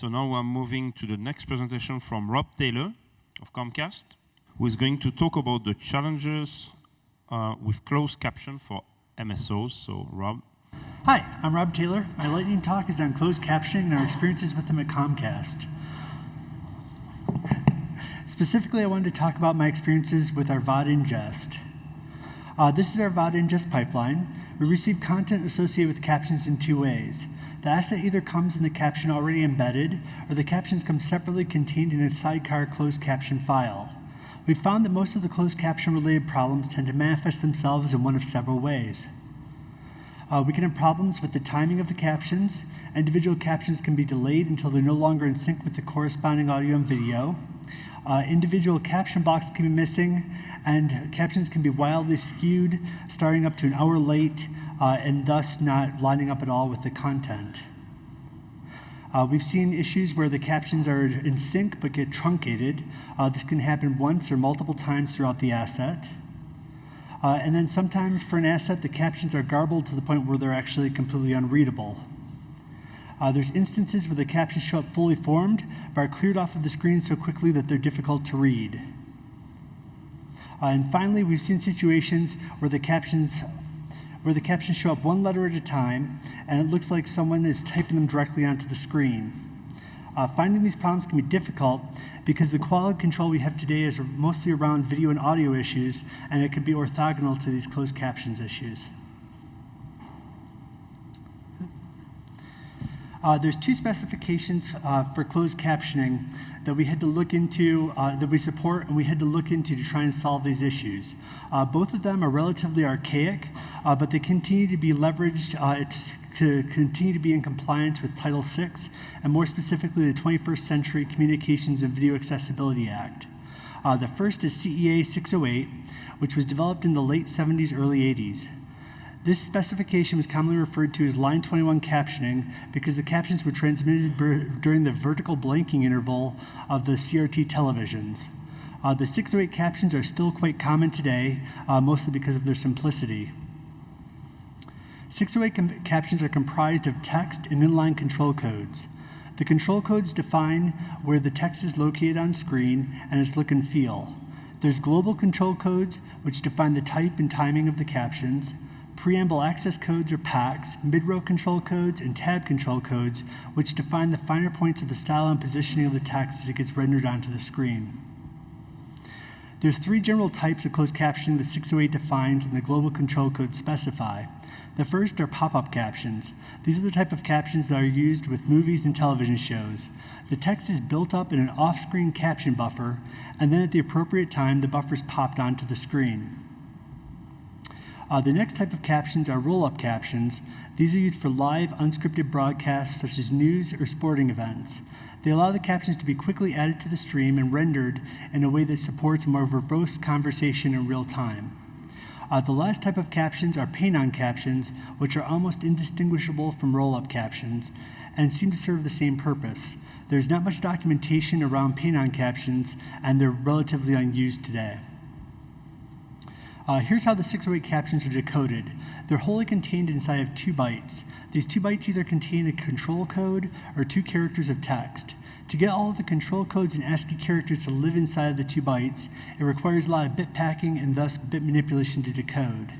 So now we're moving to the next presentation from Rob Taylor of Comcast, who is going to talk about the challenges with closed caption for MSOs. So Rob. Hi, I'm Rob Taylor. My lightning talk is on closed captioning and our experiences with them at Comcast. Specifically, I wanted to talk about my experiences with our VOD ingest. This is our VOD ingest pipeline. We receive content associated with captions in two ways. The asset either comes in the caption already embedded, or the captions come separately contained in a sidecar closed caption file. We found that most of the closed caption related problems tend to manifest themselves in one of several ways. We can have problems with the timing of the captions. Individual captions can be delayed until they're no longer in sync with the corresponding audio and video. Individual caption blocks can be missing, and captions can be wildly skewed, starting up to an hour late, and thus not lining up at all with the content. We've seen issues where the captions are in sync but get truncated. This can happen once or multiple times throughout the asset. And then sometimes for an asset, the captions are garbled to the point where they're actually completely unreadable. There's instances where the captions show up fully formed, but are cleared off of the screen so quickly that they're difficult to read. And finally, we've seen situations where the captions show up one letter at a time, and it looks like someone is typing them directly onto the screen. Finding these problems can be difficult because the quality control we have today is mostly around video and audio issues, and it can be orthogonal to these closed captions issues. There's two specifications for closed captioning that we had to look into, that we support, and we had to look into to try and solve these issues. Both of them are relatively archaic, but they continue to be leveraged to continue to be in compliance with Title VI, and more specifically the 21st Century Communications and Video Accessibility Act. The first is CEA 608, which was developed in the late 70s, early 80s. This specification was commonly referred to as Line 21 captioning because the captions were transmitted during the vertical blanking interval of the CRT televisions. The 608 captions are still quite common today, mostly because of their simplicity. 608 captions are comprised of text and inline control codes. The control codes define where the text is located on screen and its look and feel. There's global control codes, which define the type and timing of the captions, preamble access codes or PACs, mid-row control codes, and tab control codes, which define the finer points of the style and positioning of the text as it gets rendered onto the screen. There's three general types of closed captioning that 608 defines and the global control codes specify. The first are pop-up captions. These are the type of captions that are used with movies and television shows. The text is built up in an off-screen caption buffer, and then at the appropriate time, the buffer is popped onto the screen. The next type of captions are roll-up captions. These are used for live, unscripted broadcasts such as news or sporting events. They allow the captions to be quickly added to the stream and rendered in a way that supports more verbose conversation in real time. The last type of captions are pane-on captions, which are almost indistinguishable from roll-up captions and seem to serve the same purpose. There's not much documentation around pane-on captions, and they're relatively unused today. Here's how the 608 captions are decoded. They're wholly contained inside of 2 bytes. These 2 bytes either contain a control code or 2 characters of text. To get all of the control codes and ASCII characters to live inside of the 2 bytes, it requires a lot of bit packing and thus bit manipulation to decode.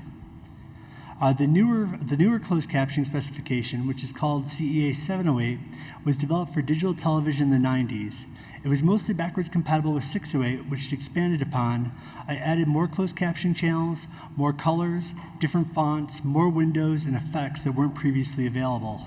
The newer closed captioning specification, which is called CEA 708, was developed for digital television in the 90s. It was mostly backwards compatible with 608, which it expanded upon. I added more closed captioning channels, more colors, different fonts, more windows, and effects that weren't previously available.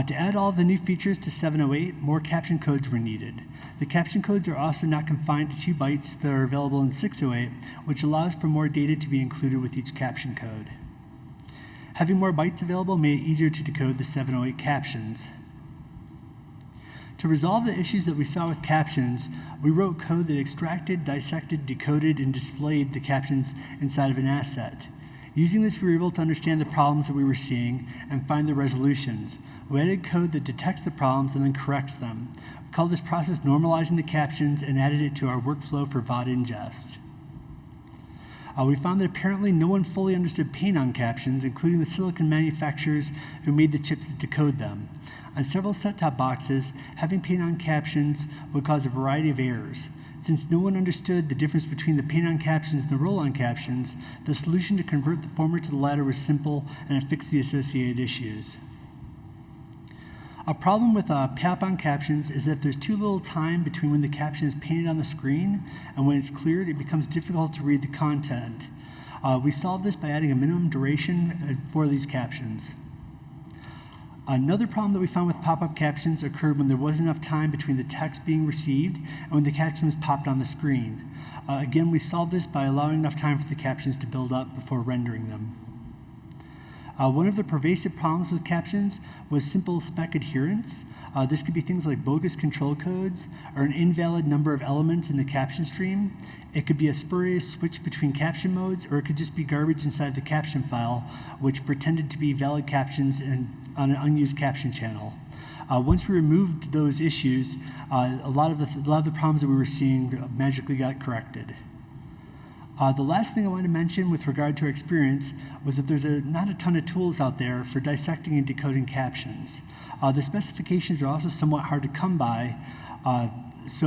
To add all of the new features to 708, more caption codes were needed. The caption codes are also not confined to 2 bytes that are available in 608, which allows for more data to be included with each caption code. Having more bytes available made it easier to decode the 708 captions. To resolve the issues that we saw with captions, we wrote code that extracted, dissected, decoded, and displayed the captions inside of an asset. Using this, we were able to understand the problems that we were seeing and find the resolutions. We added code that detects the problems and then corrects them. We called this process normalizing the captions and added it to our workflow for VOD ingest. We found that apparently no one fully understood paint on captions, including the silicon manufacturers who made the chips that decode them. On several set-top boxes, having paint on captions would cause a variety of errors. Since no one understood the difference between the paint on captions and the roll-on captions, the solution to convert the former to the latter was simple, and it fixed the associated issues. A problem with PAP on captions is that if there's too little time between when the caption is painted on the screen and when it's cleared, it becomes difficult to read the content. We solved this by adding a minimum duration for these captions. Another problem that we found with pop-up captions occurred when there wasn't enough time between the text being received and when the caption was popped on the screen. Again, we solved this by allowing enough time for the captions to build up before rendering them. One of the pervasive problems with captions was simple spec adherence. This could be things like bogus control codes or an invalid number of elements in the caption stream. It could be a spurious switch between caption modes, or it could just be garbage inside the caption file, which pretended to be valid captions on an unused caption channel. Once we removed those issues, a lot of the problems that we were seeing magically got corrected. The last thing I wanted to mention with regard to our experience was that there's not a ton of tools out there for dissecting and decoding captions. The specifications are also somewhat hard to come by, As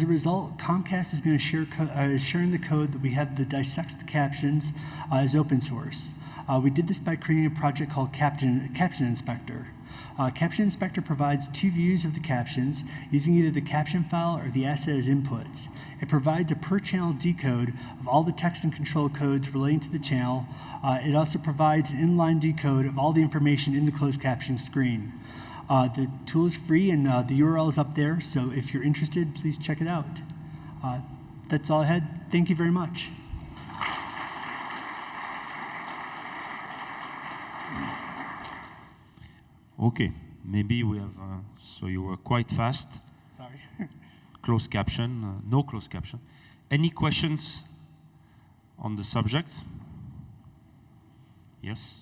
a result, Comcast is going to sharing the code that we have that dissects the captions as open source. We did this by creating a project called Caption Inspector. Caption Inspector provides two views of the captions using either the caption file or the asset as inputs. It provides a per-channel decode of all the text and control codes relating to the channel. It also provides an inline decode of all the information in the closed caption screen. The tool is free and the URL is up there, so if you're interested, please check it out. That's all I had. Thank you very much. Okay, maybe we have, so you were quite fast. Sorry. Closed caption, no closed caption. Any questions on the subject? Yes?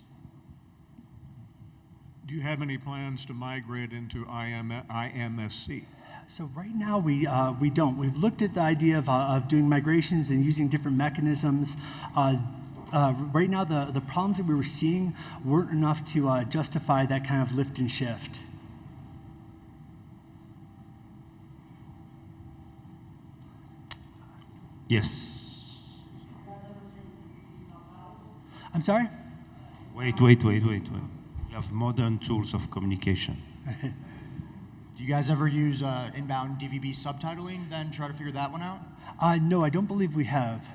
Do you have any plans to migrate into IMSC? So right now we don't. We've looked at the idea of doing migrations and using different mechanisms. Right now the problems that we were seeing weren't enough to justify that kind of lift and shift. Yes. I'm sorry? Wait. We have modern tools of communication. Do you guys ever use inbound DVB subtitling, then try to figure that one out? No, I don't believe we have.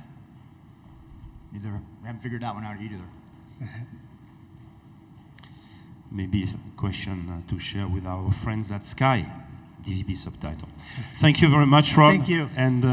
Neither. We haven't figured that one out either. Maybe a question to share with our friends at Sky, DVB subtitle. Thank you very much, Rob. Thank you. And